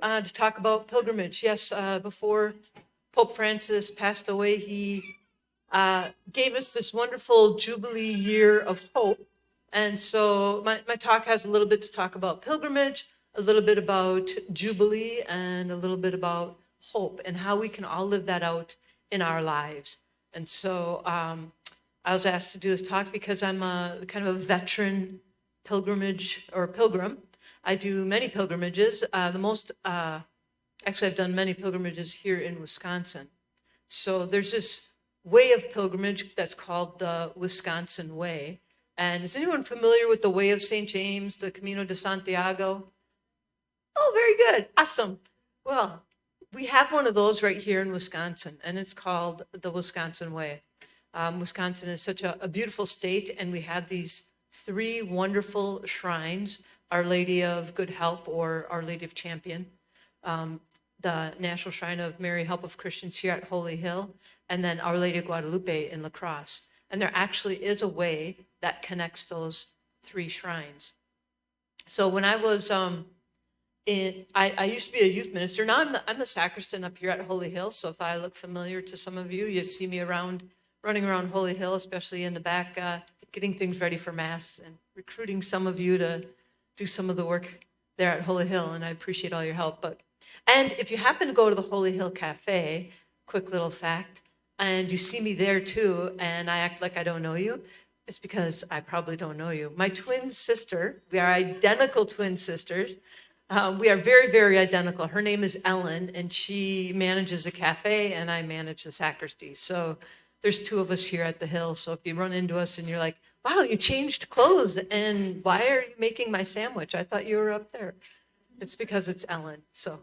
To talk about pilgrimage. Yes, before Pope Francis passed away, he gave us this wonderful Jubilee year of hope. And so my talk has a little bit to talk about pilgrimage, a little bit about Jubilee, and a little bit about hope and how we can all live that out in our lives. And so I was asked to do this talk because I'm a kind of a veteran pilgrimage or pilgrim. I do many pilgrimages. Actually, I've done many pilgrimages here in Wisconsin. So there's this way of pilgrimage that's called the Wisconsin Way. And is anyone familiar with the Way of St. James, the Camino de Santiago? Oh, very good. Awesome. Well, we have one of those right here in Wisconsin, and it's called the Wisconsin Way. Wisconsin is such a beautiful state, and we have these three wonderful shrines: Our Lady of Good Help, or Our Lady of Champion, the National Shrine of Mary Help of Christians here at Holy Hill, and then Our Lady of Guadalupe in La Crosse. And there actually is a way that connects those three shrines. So when I was I used to be a youth minister. Now I'm the sacristan up here at Holy Hill. So if I look familiar to some of you, you see me running around Holy Hill, especially in the back, getting things ready for Mass and recruiting some of you to do some of the work there at Holy Hill. And I appreciate all your help. And if you happen to go to the Holy Hill Cafe, quick little fact, and you see me there too, and I act like I don't know you, it's because I probably don't know you. My twin sister, we are identical twin sisters. We are very, very identical. Her name is Ellen, and she manages a cafe, and I manage the sacristy. So there's two of us here at the Hill. So if you run into us and you're like, wow, you changed clothes, and why are you making my sandwich? I thought you were up there. It's because it's Ellen. So,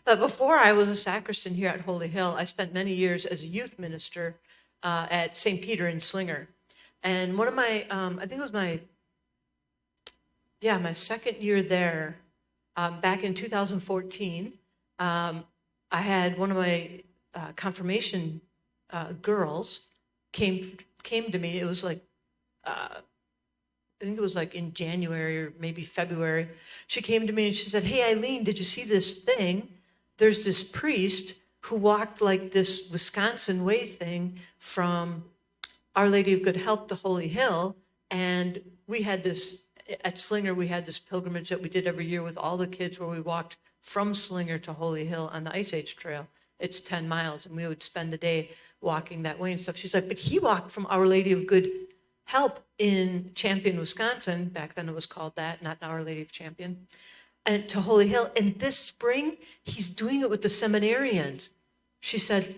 but before I was a sacristan here at Holy Hill, I spent many years as a youth minister at St. Peter in Slinger. And one of my, I think it was my second year there, back in 2014, I had one of my confirmation girls came to me. It was like, I think it was like in January or maybe February. She came to me and she said, "Hey, Eileen, did you see this thing? There's this priest who walked like this Wisconsin Way thing from Our Lady of Good Help to Holy Hill. And we had this, at Slinger, we had this pilgrimage that we did every year with all the kids where we walked from Slinger to Holy Hill on the Ice Age Trail. It's 10 miles, and we would spend the day walking that way and stuff." She's like, "But he walked from Our Lady of Good Help in Champion, Wisconsin," back then it was called that, not Our Lady of Champion, and to Holy Hill. And this spring, he's doing it with the seminarians. She said,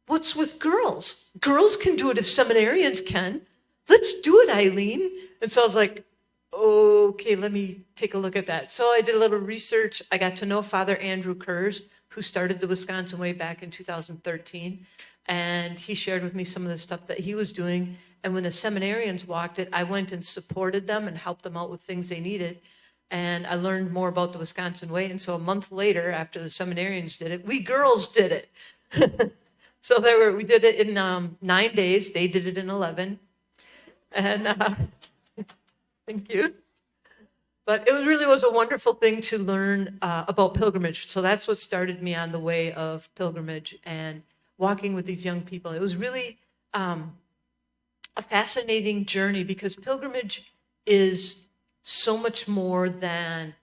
"What's with girls? Girls can do it if seminarians can. Let's do it, Eileen." And so I was like, okay, let me take a look at that. So I did a little research. I got to know Father Andrew Kurz, who started the Wisconsin Way back in 2013. And he shared with me some of the stuff that he was doing. And when the seminarians walked it, I went and supported them and helped them out with things they needed. And I learned more about the Wisconsin Way. And so a month later, after the seminarians did it, we girls did it. So we did it in 9 days. They did it in 11. And thank you. But it really was a wonderful thing to learn about pilgrimage. So that's what started me on the way of pilgrimage and walking with these young people. It was really a fascinating journey, because pilgrimage is so much more than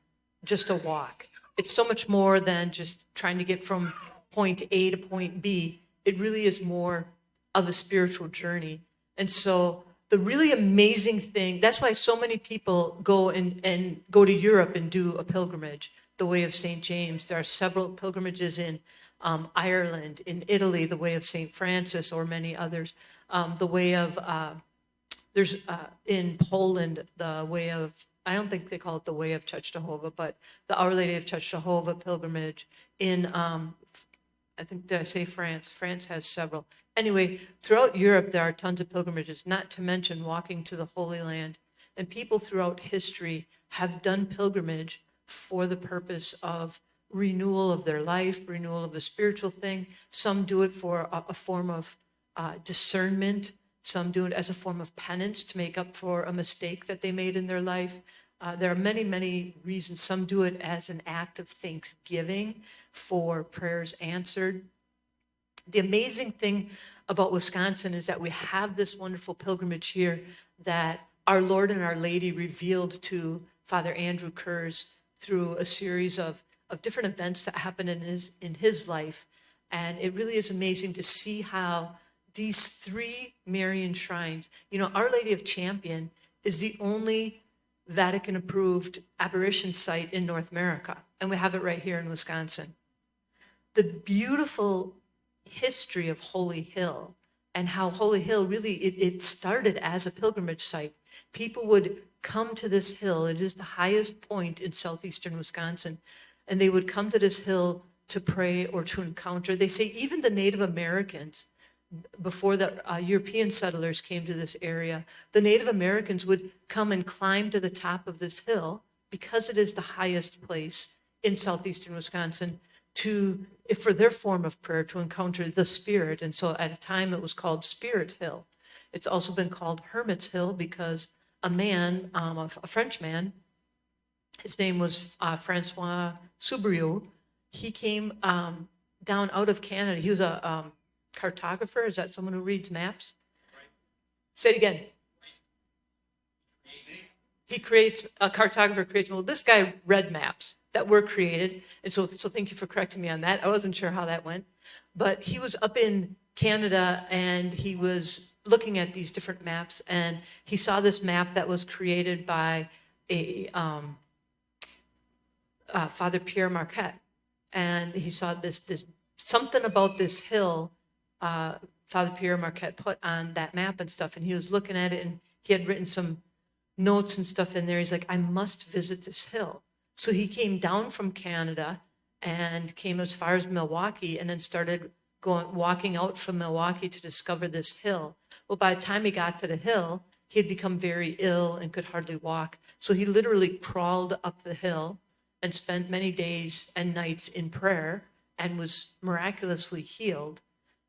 just a walk. It's so much more than just trying to get from point A to point B. It really is more of a spiritual journey. And so the really amazing thing, that's why so many people go and go to Europe and do a pilgrimage, the Way of St. James. There are several pilgrimages in Ireland, in Italy, the Way of St. Francis, or many others. The Way of, there's in Poland, the Way of, I don't think they call it the Way of Czestochowa, but the Our Lady of Czestochowa pilgrimage. In, I think, did I say France? France has several. Anyway, throughout Europe, there are tons of pilgrimages, not to mention walking to the Holy Land. And people throughout history have done pilgrimage for the purpose of renewal of their life, renewal of the spiritual thing. Some do it for a form of discernment. Some do it as a form of penance to make up for a mistake that they made in their life. There are many, many reasons. Some do it as an act of thanksgiving for prayers answered. The amazing thing about Wisconsin is that we have this wonderful pilgrimage here that our Lord and Our Lady revealed to Father Andrew Kurz through a series of different events that happened in his life. And it really is amazing to see how these three Marian shrines, Our Lady of Champion is the only Vatican-approved apparition site in North America, and we have it right here in Wisconsin. The beautiful history of Holy Hill and how Holy Hill really, it started as a pilgrimage site. People would come to this hill. It is the highest point in southeastern Wisconsin, and they would come to this hill to pray or to encounter. They say even the Native Americans, before the European settlers came to this area, the Native Americans would come and climb to the top of this hill because it is the highest place in southeastern Wisconsin for their form of prayer to encounter the spirit. And so at a time it was called Spirit Hill. It's also been called Hermit's Hill because a man, a French man, his name was Francois Soubrieux. He came down out of Canada. He was a cartographer. Is that someone who reads maps? Right. Say it again. He creates, a cartographer creates, well, this guy read maps that were created. And so thank you for correcting me on that. I wasn't sure how that went. But he was up in Canada and he was looking at these different maps, and he saw this map that was created by a Father Pierre Marquette. And he saw this something about this hill Father Pierre Marquette put on that map and stuff, and he was looking at it, and he had written some notes and stuff in there. He's like, I must visit this hill. So he came down from Canada and came as far as Milwaukee, and then started walking out from Milwaukee to discover this hill. Well, by the time he got to the hill, he had become very ill and could hardly walk. So he literally crawled up the hill and spent many days and nights in prayer and was miraculously healed.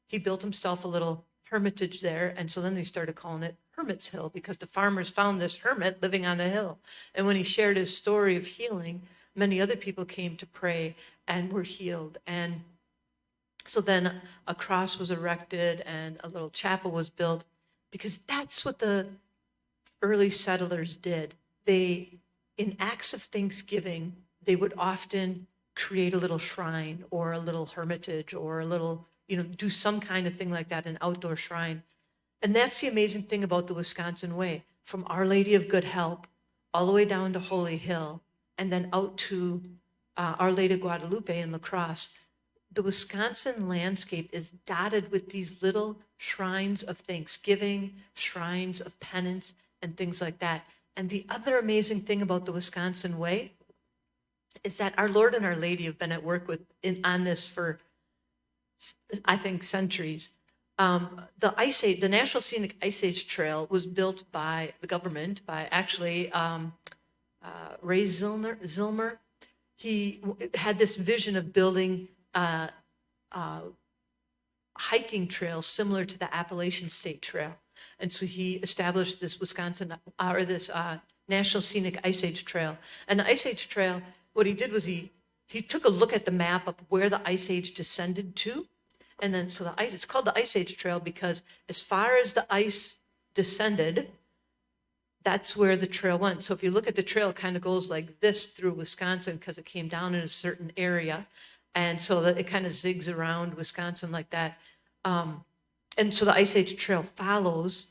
He built himself a little hermitage there, and so then they started calling it Hermit's Hill because the farmers found this hermit living on the hill. And when he shared his story of healing, many other people came to pray and were healed. And so then a cross was erected and a little chapel was built, because that's what the early settlers did. They, in acts of thanksgiving, they would often create a little shrine or a little hermitage or a little, do some kind of thing like that, an outdoor shrine. And that's the amazing thing about the Wisconsin Way, from Our Lady of Good Help all the way down to Holy Hill and then out to Our Lady of Guadalupe and La Crosse. The Wisconsin landscape is dotted with these little shrines of thanksgiving, shrines of penance, and things like that. And the other amazing thing about the Wisconsin Way is that our Lord and Our Lady have been at work on this for, I think, centuries. The Ice Age, the National Scenic Ice Age Trail was built by the government, by actually Ray Zillmer. He had this vision of building hiking trails similar to the Appalachian State Trail. And so he established this National Scenic Ice Age Trail. And the Ice Age Trail, what he did was he took a look at the map of where the Ice Age descended to. And then, so it's called the Ice Age Trail because as far as the ice descended, that's where the trail went. So if you look at the trail, it kind of goes like this through Wisconsin because it came down in a certain area. And so that it kind of zigs around Wisconsin like that. And so the Ice Age Trail follows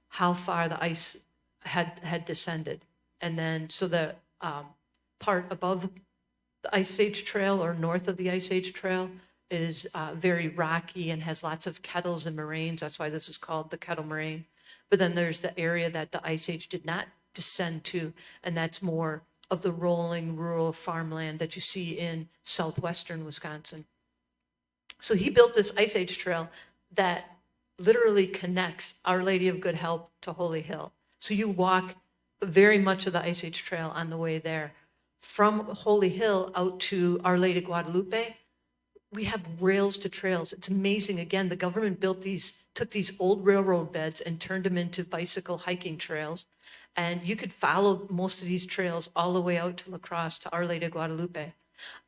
how far the ice had descended. And then, so the part above the Ice Age Trail or north of the Ice Age Trail is very rocky and has lots of kettles and moraines. That's why this is called the Kettle Moraine. But then there's the area that the Ice Age did not descend to, and that's more of the rolling rural farmland that you see in southwestern Wisconsin. So he built this Ice Age Trail that literally connects Our Lady of Good Help to Holy Hill. So you walk very much of the Ice Age Trail on the way there. From Holy Hill out to Our Lady of Guadalupe, we have rails to trails. It's amazing. Again, the government took these old railroad beds and turned them into bicycle hiking trails. And you could follow most of these trails all the way out to La Crosse, to Our Lady of Guadalupe.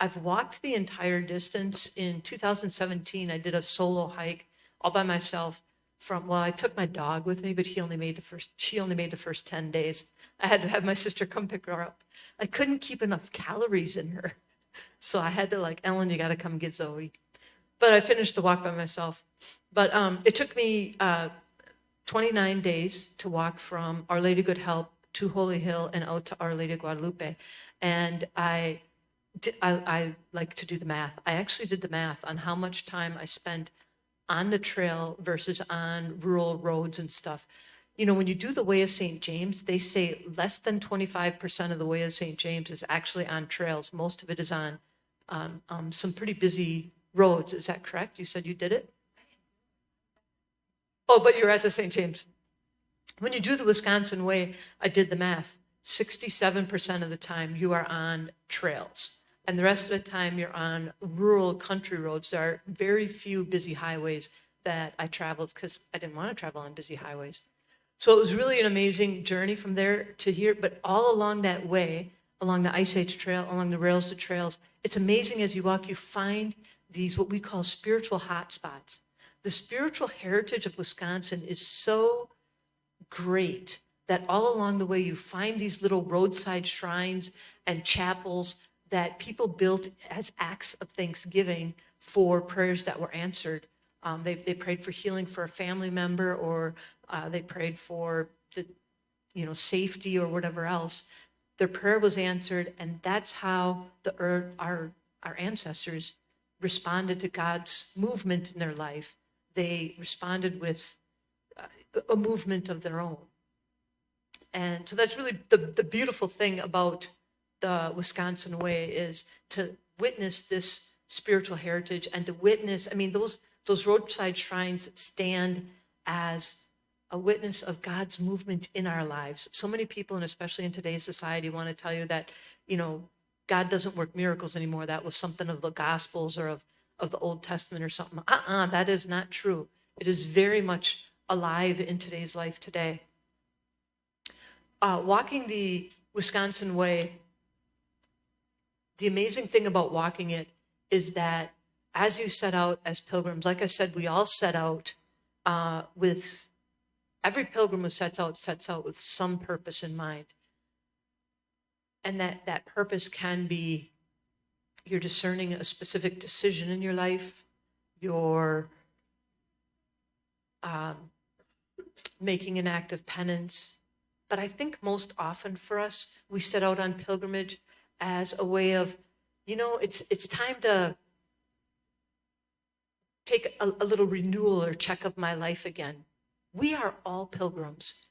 I've walked the entire distance. In 2017, I did a solo hike all by myself I took my dog with me, but she only made the first 10 days. I had to have my sister come pick her up. I couldn't keep enough calories in her. So I had to Ellen, you got to come get Zoe. But I finished the walk by myself. But it took me 29 days to walk from Our Lady Good Help to Holy Hill and out to Our Lady of Guadalupe. And I like to do the math. I actually did the math on how much time I spent on the trail versus on rural roads and stuff. You know, when you do the Way of St. James, they say less than 25% of the Way of St. James is actually on trails. Most of it is on some pretty busy roads. Is that correct? You said you did it? Oh, but you're at the St. James. When you do the Wisconsin Way, I did the math. 67% of the time you are on trails. And the rest of the time you're on rural country roads. There are very few busy highways that I traveled because I didn't want to travel on busy highways. So it was really an amazing journey from there to here. But all along that way, along the Ice Age Trail, along the Rails to Trails, it's amazing as you walk, you find these what we call spiritual hotspots. The spiritual heritage of Wisconsin is so great that all along the way you find these little roadside shrines and chapels that people built as acts of thanksgiving for prayers that were answered. They prayed for healing for a family member, or they prayed for the, safety or whatever else. Their prayer was answered, and that's how our ancestors responded to God's movement in their life. They responded with a movement of their own. And so that's really the beautiful thing about the Wisconsin Way, is to witness this spiritual heritage and to witness, those roadside shrines stand as a witness of God's movement in our lives. So many people, and especially in today's society, want to tell you that, God doesn't work miracles anymore. That was something of the Gospels or of the Old Testament or something. That is not true. It is very much alive in today's life today. Walking the Wisconsin Way, the amazing thing about walking it is that as you set out as pilgrims, like I said, we all set out with, every pilgrim who sets out with some purpose in mind. And that purpose can be you're discerning a specific decision in your life, you're making an act of penance. But I think most often for us, we set out on pilgrimage as a way of, it's time to take a little renewal or check of my life again. We are all pilgrims.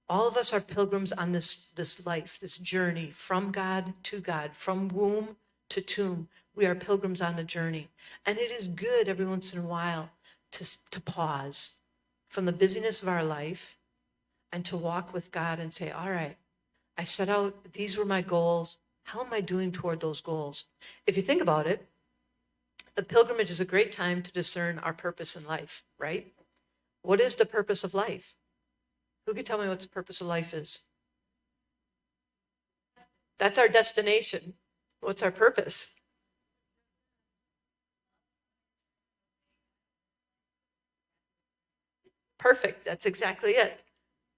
All of us are pilgrims on this life, this journey from God to God, from womb to tomb. We are pilgrims on the journey. And it is good every once in a while to pause from the busyness of our life and to walk with God and say, all right, I set out, these were my goals. How am I doing toward those goals? If you think about it, the pilgrimage is a great time to discern our purpose in life, right? What is the purpose of life? Who can tell me what the purpose of life is? That's our destination. What's our purpose? Perfect. That's exactly it.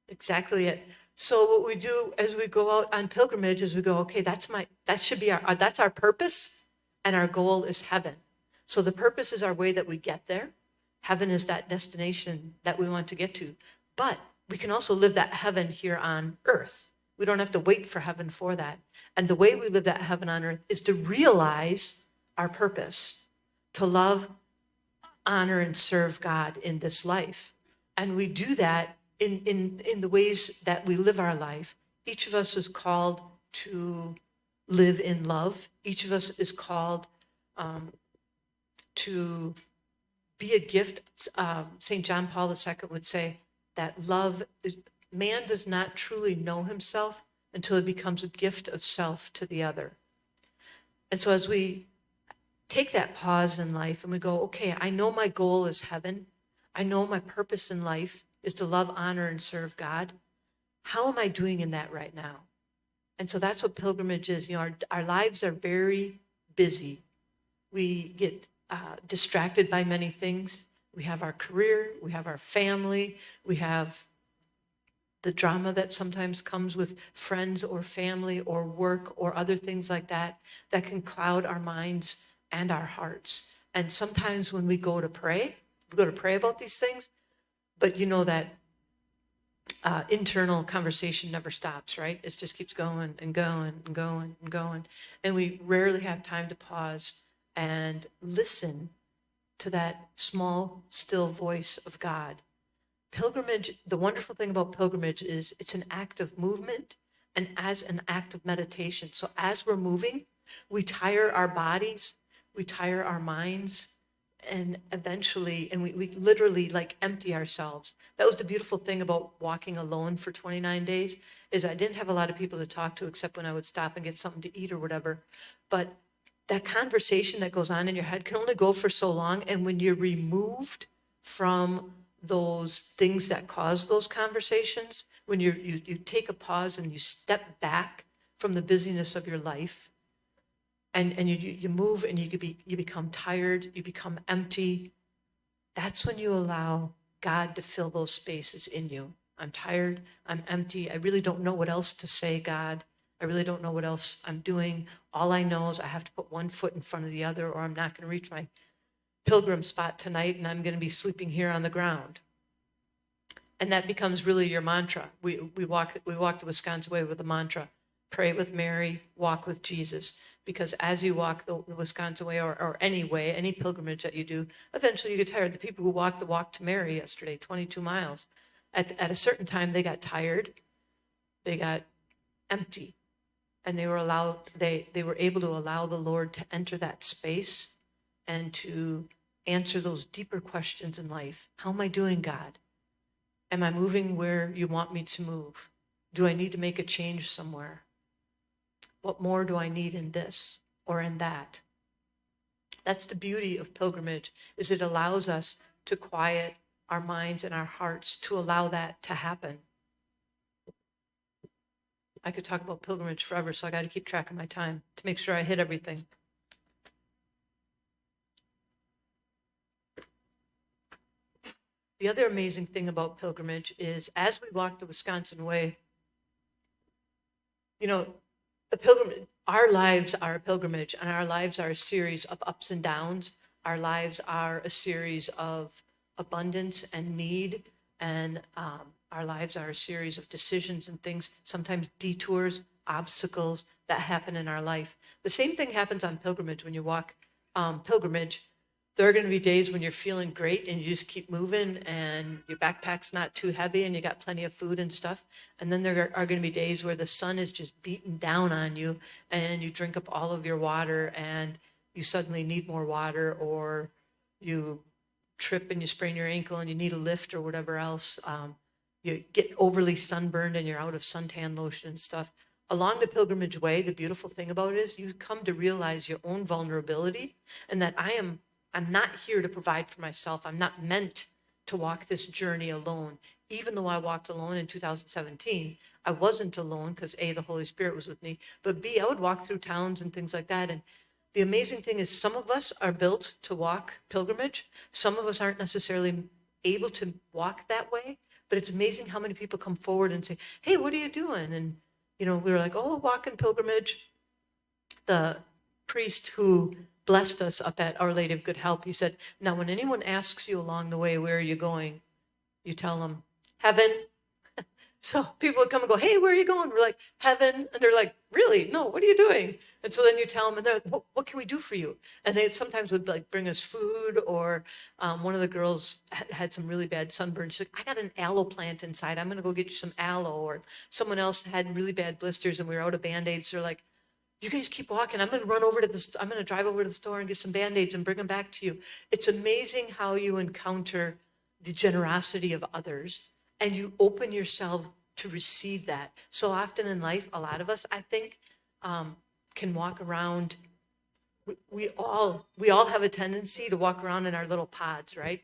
Exactly it. So what we do as we go out on pilgrimage is we go, okay, that's our purpose, and our goal is heaven. So the purpose is our way that we get there. Heaven is that destination that we want to get to. But we can also live that heaven here on earth. We don't have to wait for heaven for that. And the way we live that heaven on earth is to realize our purpose, to love, honor, and serve God in this life. And we do that in the ways that we live our life. Each of us is called to live in love. Each of us is called to be a gift. St. John Paul II would say that man does not truly know himself until he becomes a gift of self to the other. And so as we take that pause in life and we go, okay, I know my goal is heaven. I know my purpose in life is to love, honor, and serve God. How am I doing in that right now? And so that's what pilgrimage is. Our lives are very busy. We get distracted by many things. We have our career, we have our family, we have the drama that sometimes comes with friends or family or work or other things like that, that can cloud our minds and our hearts. And sometimes when we go to pray about these things, but you know that internal conversation never stops, right? It just keeps going and going and going and going. And we rarely have time to pause and listen to that small, still voice of God. Pilgrimage, the wonderful thing about pilgrimage is it's an act of movement and as an act of meditation. So as we're moving, we tire our bodies, we tire our minds, and eventually, and we literally like empty ourselves. That was the beautiful thing about walking alone for 29 days, is I didn't have a lot of people to talk to except when I would stop and get something to eat or whatever. But that conversation that goes on in your head can only go for so long. And when you're removed from those things that cause those conversations, when you take a pause and you step back from the busyness of your life, and you move and you become tired, you become empty, that's when you allow God to fill those spaces in you. I'm tired, I'm empty, I really don't know what else to say, God. I really don't know what else I'm doing. All I know is I have to put one foot in front of the other, or I'm not going to reach my pilgrim spot tonight, and I'm going to be sleeping here on the ground. And that becomes really your mantra. We walk the Wisconsin way with a mantra: pray with Mary, walk with Jesus. Because as you walk the Wisconsin way, or any way, any pilgrimage that you do, eventually you get tired. The people who walked the walk to Mary yesterday, 22 miles, at a certain time they got tired, they got empty, and they were able to allow the Lord to enter that space and to answer those deeper questions in life. How am I doing, God? Am I moving where you want me to move? Do I need to make a change somewhere? What more do I need in this or in that? That's the beauty of pilgrimage, is it allows us to quiet our minds and our hearts to allow that to happen. I could talk about pilgrimage forever, so I got to keep track of my time to make sure I hit everything. The other amazing thing about pilgrimage is, as we walk the Wisconsin way, the pilgrimage, our lives are a pilgrimage, and our lives are a series of ups and downs. Our lives are a series of abundance and need, and our lives are a series of decisions and things, sometimes detours, obstacles that happen in our life. The same thing happens on pilgrimage. When you walk pilgrimage, there are going to be days when you're feeling great and you just keep moving and your backpack's not too heavy and you got plenty of food and stuff. And then there are going to be days where the sun is just beating down on you and you drink up all of your water and you suddenly need more water, or you trip and you sprain your ankle and you need a lift or whatever else. You get overly sunburned and you're out of suntan lotion and stuff. Along the pilgrimage way, the beautiful thing about it is you come to realize your own vulnerability, and that I'm not here to provide for myself. I'm not meant to walk this journey alone. Even though I walked alone in 2017, I wasn't alone because A, the Holy Spirit was with me, but B, I would walk through towns and things like that. And the amazing thing is, some of us are built to walk pilgrimage. Some of us aren't necessarily able to walk that way, but it's amazing how many people come forward and say, hey, what are you doing? And, we were like, oh, walking pilgrimage. The priest who blessed us up at Our Lady of Good Help, he said, now when anyone asks you along the way, where are you going? You tell them, heaven. So people would come and go, hey, where are you going? We're like, heaven. And they're like, really? No, what are you doing? And so then you tell them, and they're like, what can we do for you? And they sometimes would like bring us food, or one of the girls had some really bad sunburn. She's like, I got an aloe plant inside. I'm going to go get you some aloe. Or someone else had really bad blisters and we were out of Band-Aids. They're like, you guys keep walking. I'm going to drive over to the store and get some Band-Aids and bring them back to you. It's amazing how you encounter the generosity of others and you open yourself to receive that. So often in life, a lot of us, I think, can walk around. we all have a tendency to walk around in our little pods, right?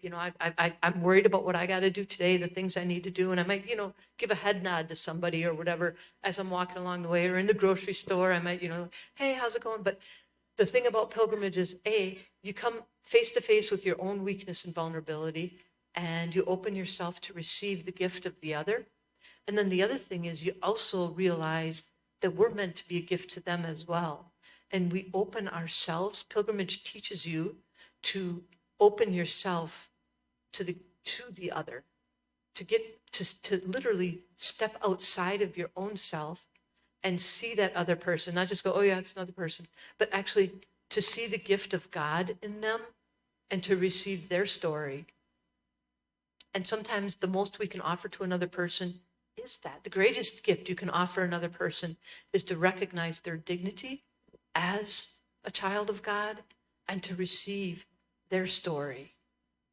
I'm worried about what I got to do today, the things I need to do, and I might, give a head nod to somebody or whatever as I'm walking along the way, or in the grocery store, I might, hey, how's it going? But the thing about pilgrimage is, you come face to face with your own weakness and vulnerability, and you open yourself to receive the gift of the other. And then the other thing is, you also realize that we're meant to be a gift to them as well. And we open ourselves. Pilgrimage teaches you to open yourself to the other, to literally step outside of your own self and see that other person, not just go, oh yeah, it's another person, but actually to see the gift of God in them and to receive their story. And sometimes the most we can offer to another person is that. The greatest gift you can offer another person is to recognize their dignity as a child of God and to receive their story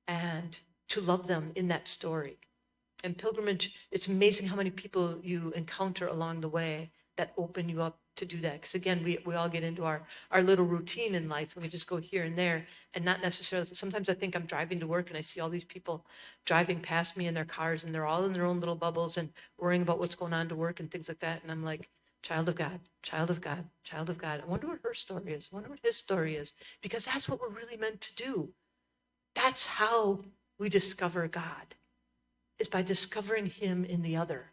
and to love them in that story. And pilgrimage, it's amazing how many people you encounter along the way that open you up to do that. Because again, we all get into our little routine in life and we just go here and there and not necessarily, sometimes I think I'm driving to work and I see all these people driving past me in their cars and they're all in their own little bubbles and worrying about what's going on to work and things like that. And I'm like, child of God, child of God, child of God. I wonder what her story is. I wonder what his story is. Because that's what we're really meant to do. That's how we discover God, is by discovering him in the other.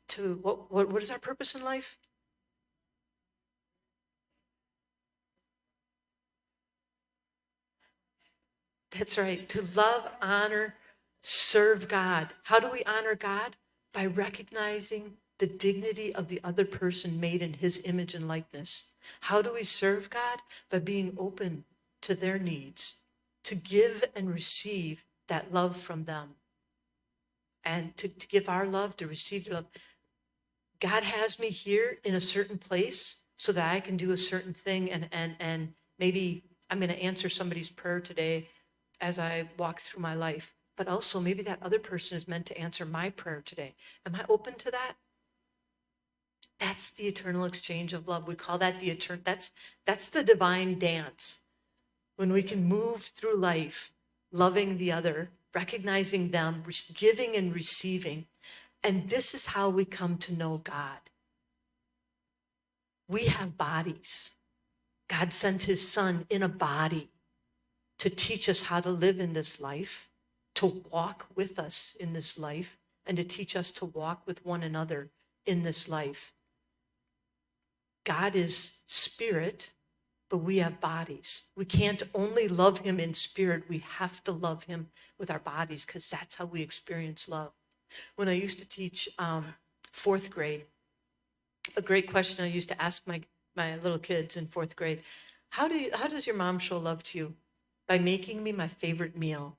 To what is our purpose in life? That's right. To love, honor, serve God. How do we honor God? By recognizing the dignity of the other person made in his image and likeness. How do we serve God? By being open to their needs, to give and receive that love from them. And to give our love, to receive their love. God has me here in a certain place so that I can do a certain thing, and maybe I'm going to answer somebody's prayer today as I walk through my life. But also maybe that other person is meant to answer my prayer today. Am I open to that? That's the eternal exchange of love. We call that the eternal, that's the divine dance. When we can move through life, loving the other, recognizing them, giving and receiving. And this is how we come to know God. We have bodies. God sent his son in a body to teach us how to live in this life, to walk with us in this life, and to teach us to walk with one another in this life. God is spirit, but we have bodies. We can't only love him in spirit. We have to love him with our bodies because that's how we experience love. When I used to teach fourth grade, a great question I used to ask my little kids in fourth grade, how does your mom show love to you? By making me my favorite meal.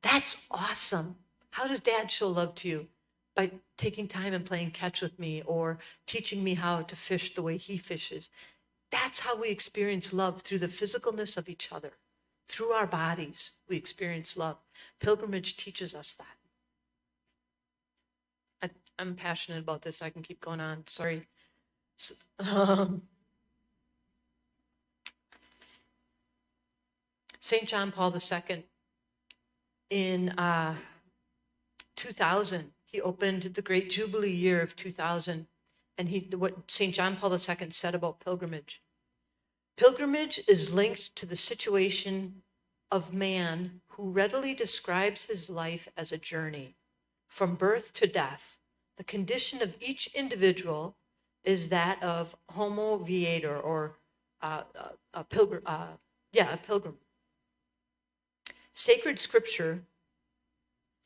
That's awesome. How does dad show love to you? By taking time and playing catch with me or teaching me how to fish the way he fishes. That's how we experience love, through the physicalness of each other. Through our bodies, we experience love. Pilgrimage teaches us that. I'm passionate about this. I can keep going on. Sorry. St. John Paul II, in 2000, he opened the Great Jubilee year of 2000. And what St. John Paul II said about pilgrimage. Pilgrimage is linked to the situation of man who readily describes his life as a journey from birth to death. The condition of each individual is that of homo viator, or a pilgrim. A pilgrim. Sacred scripture,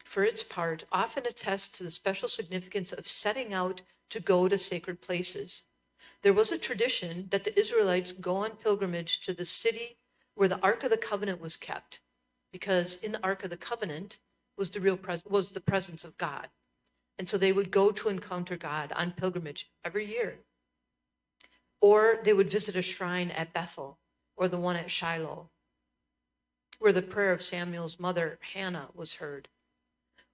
for its part, often attests to the special significance of setting out to go to sacred places. There was a tradition that the Israelites go on pilgrimage to the city where the Ark of the Covenant was kept, because in the Ark of the Covenant was the presence of God. And so they would go to encounter God on pilgrimage every year. Or they would visit a shrine at Bethel, or the one at Shiloh, where the prayer of Samuel's mother, Hannah, was heard.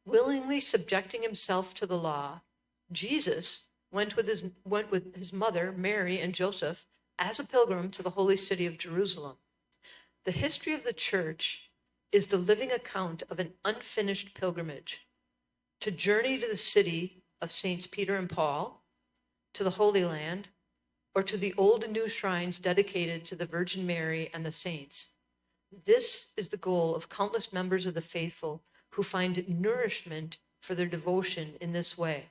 Willingly subjecting himself to the law, Jesus went with his mother, Mary, and Joseph as a pilgrim to the holy city of Jerusalem. The history of the church is the living account of an unfinished pilgrimage to journey to the city of Saints Peter and Paul, to the Holy Land, or to the old and new shrines dedicated to the Virgin Mary and the saints. This is the goal of countless members of the faithful who find nourishment for their devotion in this way.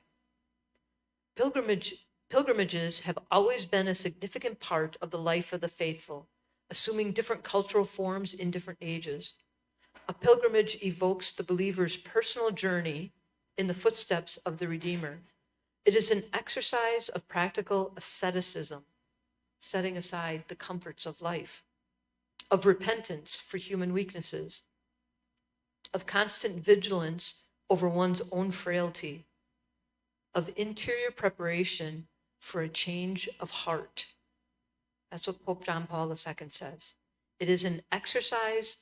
Pilgrimages have always been a significant part of the life of the faithful, assuming different cultural forms in different ages. A pilgrimage evokes the believer's personal journey in the footsteps of the Redeemer. It is an exercise of practical asceticism, setting aside the comforts of life, of repentance for human weaknesses, of constant vigilance over one's own frailty, of interior preparation for a change of heart. That's what Pope John Paul II says. It is an exercise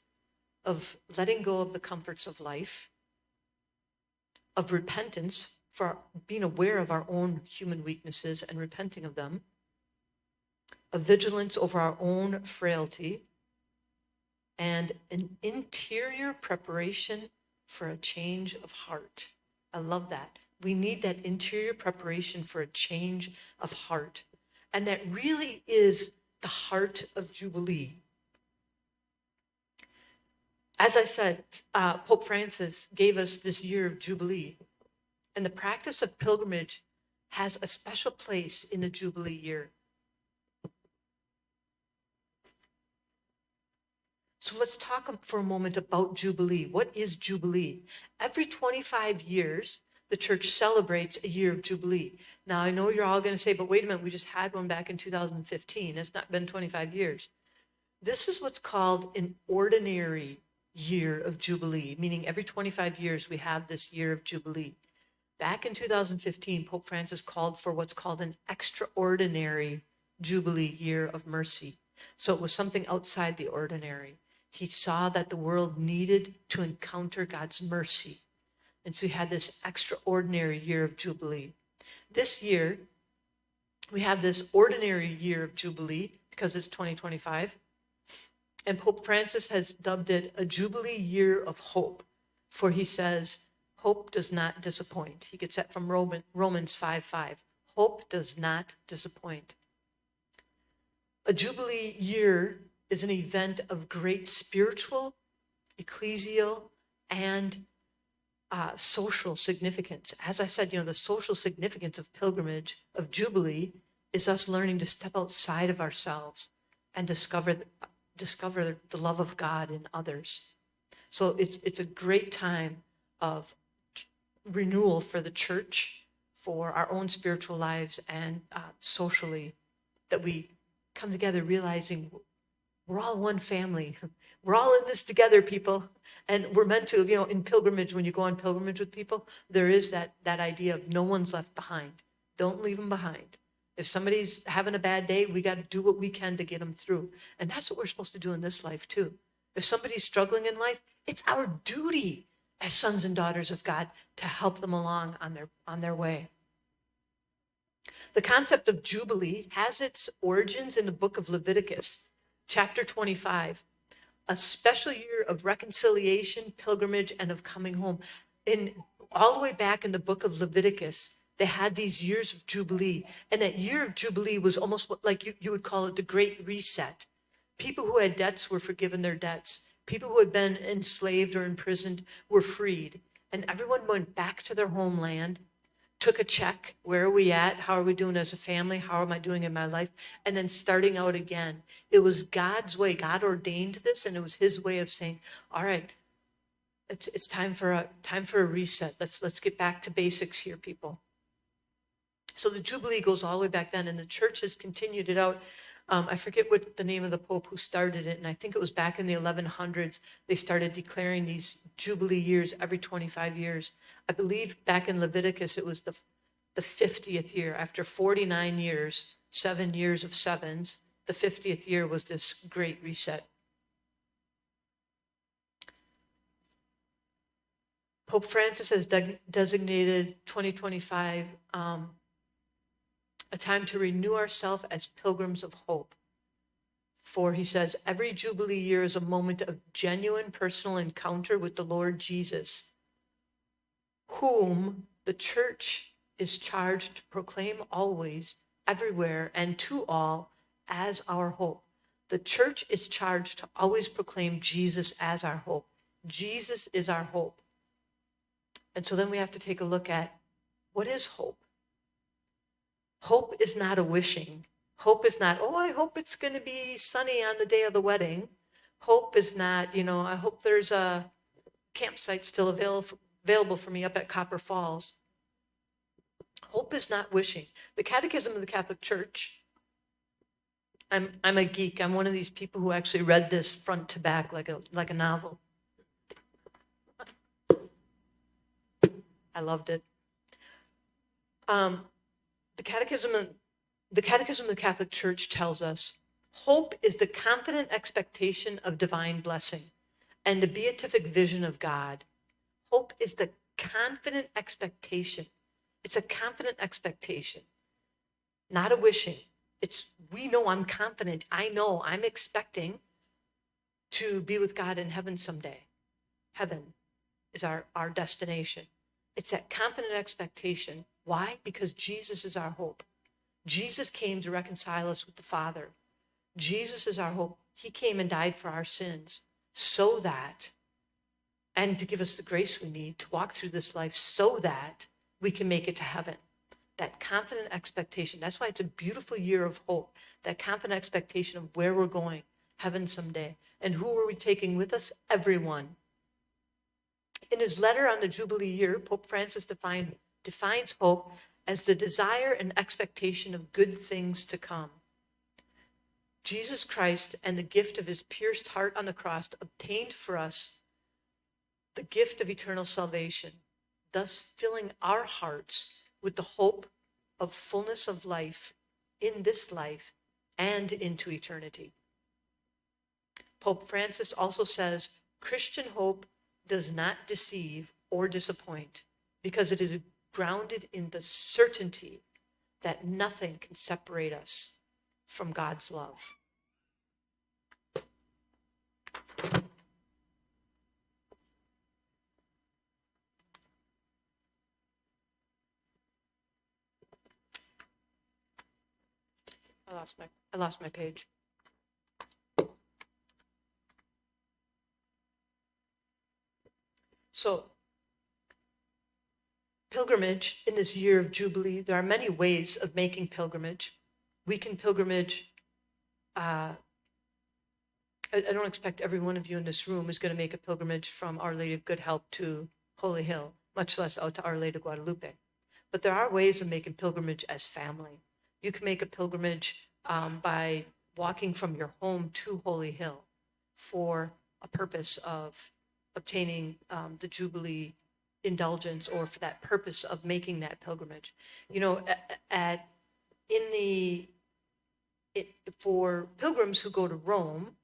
of letting go of the comforts of life, of repentance for being aware of our own human weaknesses and repenting of them, of vigilance over our own frailty, and an interior preparation for a change of heart. I love that. We need that interior preparation for a change of heart. And that really is the heart of Jubilee. As I said, Pope Francis gave us this year of Jubilee. And the practice of pilgrimage has a special place in the Jubilee year. So let's talk for a moment about Jubilee. What is Jubilee? Every 25 years, the church celebrates a year of Jubilee. Now, I know you're all going to say, but wait a minute, we just had one back in 2015. It's not been 25 years. This is what's called an ordinary year of Jubilee, meaning every 25 years we have this year of Jubilee. Back in 2015, Pope Francis called for what's called an extraordinary Jubilee year of mercy. So it was something outside the ordinary. He saw that the world needed to encounter God's mercy. And so he had this extraordinary year of Jubilee. This year, we have this ordinary year of Jubilee because it's 2025. And Pope Francis has dubbed it a Jubilee year of hope. For he says, hope does not disappoint. He gets that from Romans 5:5. Hope does not disappoint. A Jubilee year is an event of great spiritual, ecclesial, and social significance. As I said, the social significance of pilgrimage, of Jubilee, is us learning to step outside of ourselves and discover the love of God in others. So it's a great time of renewal for the church, for our own spiritual lives, and socially, that we come together realizing we're all one family. We're all in this together, people. And we're meant to, in pilgrimage, when you go on pilgrimage with people, there is that idea of no one's left behind. Don't leave them behind. If somebody's having a bad day, we got to do what we can to get them through. And that's what we're supposed to do in this life too. If somebody's struggling in life, it's our duty as sons and daughters of God to help them along on their way. The concept of Jubilee has its origins in the book of Leviticus, chapter 25, a special year of reconciliation, pilgrimage, and of coming home. All the way back in the book of Leviticus, they had these years of Jubilee. And that year of Jubilee was almost like you would call it the Great Reset. People who had debts were forgiven their debts. People who had been enslaved or imprisoned were freed. And everyone went back to their homeland, took a check. Where are we at? How are we doing as a family? How am I doing in my life? And then starting out again. It was God's way. God ordained this, and it was his way of saying, all right, it's time for a reset. Let's get back to basics here, people. So the Jubilee goes all the way back then, and the church has continued it out. I forget what the name of the Pope who started it, and I think it was back in the 1100s. They started declaring these Jubilee years every 25 years. I believe back in Leviticus, it was the 50th year. After 49 years, 7 years of sevens, the 50th year was this great reset. Pope Francis has designated 2025 a time to renew ourselves as pilgrims of hope. For he says, every Jubilee year is a moment of genuine personal encounter with the Lord Jesus, whom the church is charged to proclaim always, everywhere, and to all as our hope. The church is charged to always proclaim Jesus as our hope. Jesus is our hope. And so then we have to take a look at, what is hope? Hope is not a wishing. Hope is not, oh, I hope it's going to be sunny on the day of the wedding. Hope is not, I hope there's a campsite still available for me up at Copper Falls. Hope is not wishing. The Catechism of the Catholic Church, I'm a geek. I'm one of these people who actually read this front to back like a novel. I loved it. The Catechism of the Catholic Church tells us, hope is the confident expectation of divine blessing and the beatific vision of God. Hope is the confident expectation. It's a confident expectation, not a wishing. We know, I'm confident. I know I'm expecting to be with God in heaven someday. Heaven is our destination. It's that confident expectation. Why? Because Jesus is our hope. Jesus came to reconcile us with the Father. Jesus is our hope. He came and died for our sins so that, and to give us the grace we need to walk through this life so that we can make it to heaven. That confident expectation. That's why it's a beautiful year of hope. That confident expectation of where we're going, heaven someday. And who are we taking with us? Everyone. In his letter on the Jubilee year, Pope Francis defines hope as the desire and expectation of good things to come. Jesus Christ and the gift of his pierced heart on the cross obtained for us the gift of eternal salvation, thus filling our hearts with the hope of fullness of life in this life and into eternity. Pope Francis also says, Christian hope does not deceive or disappoint because it is grounded in the certainty that nothing can separate us from God's love. I lost my page. So, pilgrimage in this year of Jubilee, there are many ways of making pilgrimage. We can pilgrimage. I don't expect every one of you in this room is going to make a pilgrimage from Our Lady of Good Help to Holy Hill, much less out to Our Lady of Guadalupe. But there are ways of making pilgrimage as family. You can make a pilgrimage by walking from your home to Holy Hill for a purpose of obtaining the Jubilee indulgence, or for that purpose of making that pilgrimage. For pilgrims who go to Rome,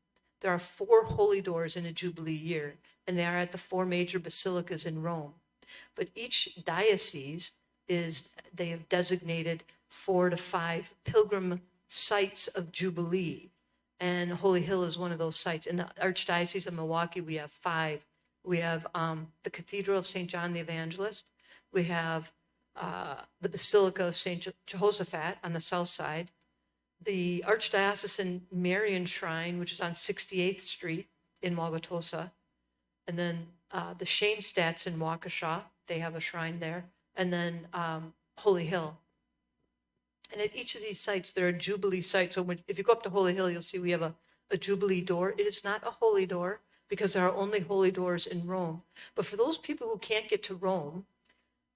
there are 4 holy doors in a Jubilee year, and they are at the 4 major basilicas in Rome. But each diocese they have designated 4 to 5 pilgrim sites of Jubilee. And Holy Hill is one of those sites. In the Archdiocese of Milwaukee, we have 5. We have the Cathedral of St. John the Evangelist. We have the Basilica of St. Jehoshaphat on the south side. The Archdiocesan Marian Shrine, which is on 68th Street in Wauwatosa. And then the Schoenstadts in Waukesha, they have a shrine there. And then Holy Hill. And at each of these sites, there are Jubilee sites. So if you go up to Holy Hill, you'll see we have a Jubilee door. It is not a holy door because there are only holy doors in Rome. But for those people who can't get to Rome,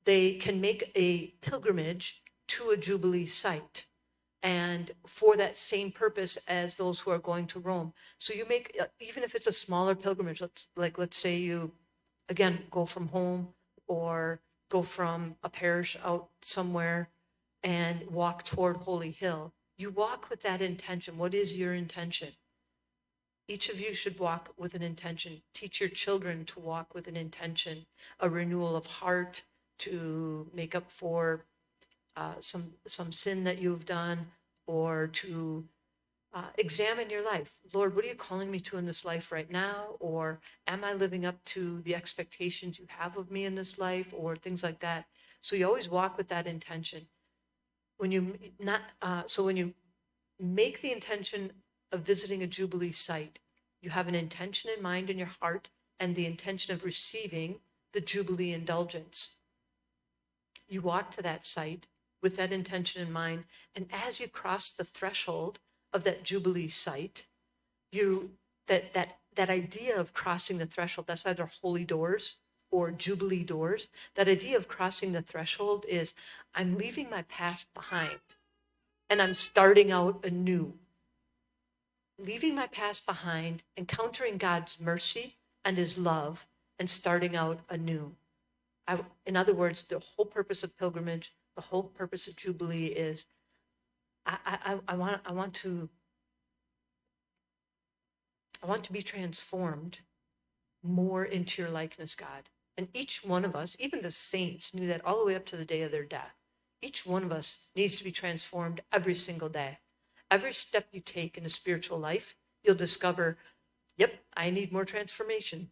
they can make a pilgrimage to a Jubilee site, and for that same purpose as those who are going to Rome. So you make, even if it's a smaller pilgrimage, let's say you, again, go from home or go from a parish out somewhere and walk toward Holy Hill. You walk with that intention. What is your intention? Each of you should walk with an intention. Teach your children to walk with an intention, a renewal of heart, to make up for some sin that you've done, or to examine your life. Lord, what are you calling me to in this life right now? Or am I living up to the expectations you have of me in this life, or things like that? So you always walk with that intention. When you when you make the intention of visiting a Jubilee site, you have an intention in mind in your heart and the intention of receiving the Jubilee indulgence. You walk to that site with that intention in mind, and as you cross the threshold of that Jubilee site, that idea of crossing the threshold, that's why they're holy doors or Jubilee doors. That idea of crossing the threshold is, I'm leaving my past behind and I'm starting out anew. Leaving my past behind, encountering God's mercy and his love, and starting out anew. In other words, the whole purpose of pilgrimage, the whole purpose of Jubilee is, I want to be transformed more into your likeness, God. And each one of us, even the saints, knew that all the way up to the day of their death. Each one of us needs to be transformed every single day. Every step you take in a spiritual life, you'll discover, yep, I need more transformation.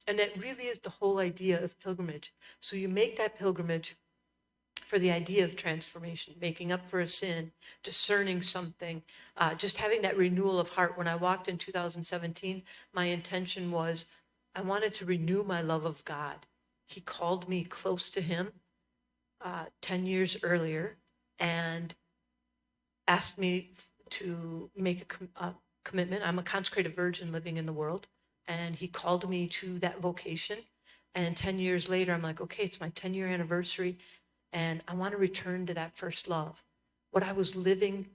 And that really is the whole idea of pilgrimage. So you make that pilgrimage for the idea of transformation, making up for a sin, discerning something, just having that renewal of heart. When I walked in 2017, my intention was, I wanted to renew my love of God. He called me close to him 10 years earlier and asked me to make a commitment. I'm a consecrated virgin living in the world, and he called me to that vocation. And 10 years later, I'm like, okay, it's my 10-year anniversary, and I want to return to that first love. What I was living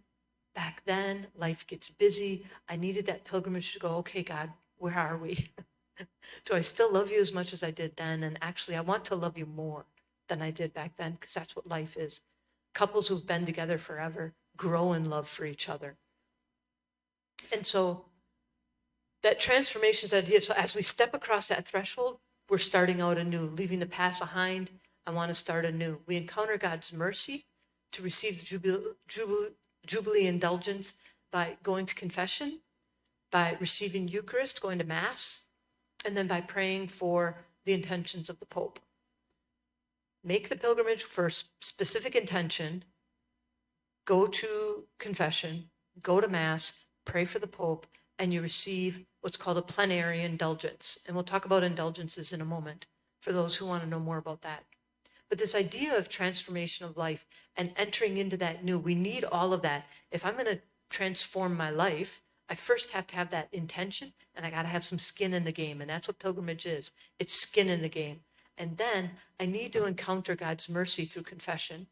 back then, life gets busy. I needed that pilgrimage to go, okay, God, where are we? Do I still love you as much as I did then? And actually, I want to love you more than I did back then, because that's what life is. Couples who've been together forever grow in love for each other. And so that transformation is the idea. So as we step across that threshold, we're starting out anew, leaving the past behind. I want to start anew. We encounter God's mercy to receive the Jubilee indulgence by going to confession, by receiving Eucharist, going to Mass, and then by praying for the intentions of the Pope. Make the pilgrimage for a specific intention, go to confession, go to Mass, pray for the Pope, and you receive what's called a plenary indulgence. And we'll talk about indulgences in a moment for those who want to know more about that. But this idea of transformation of life and entering into that new, we need all of that. If I'm going to transform my life, I first have to have that intention, and I got to have some skin in the game. And that's what pilgrimage is. It's skin in the game. And then I need to encounter God's mercy through confession.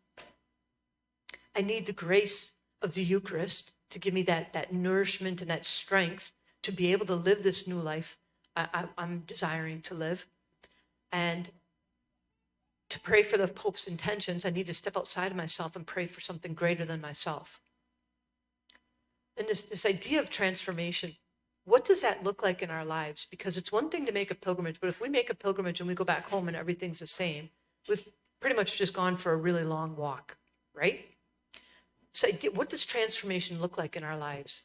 I need the grace of the Eucharist to give me that nourishment and that strength to be able to live this new life I'm desiring to live. And to pray for the Pope's intentions, I need to step outside of myself and pray for something greater than myself. And this idea of transformation, what does that look like in our lives? Because it's one thing to make a pilgrimage, but if we make a pilgrimage and we go back home and everything's the same, we've pretty much just gone for a really long walk, right? So what does transformation look like in our lives?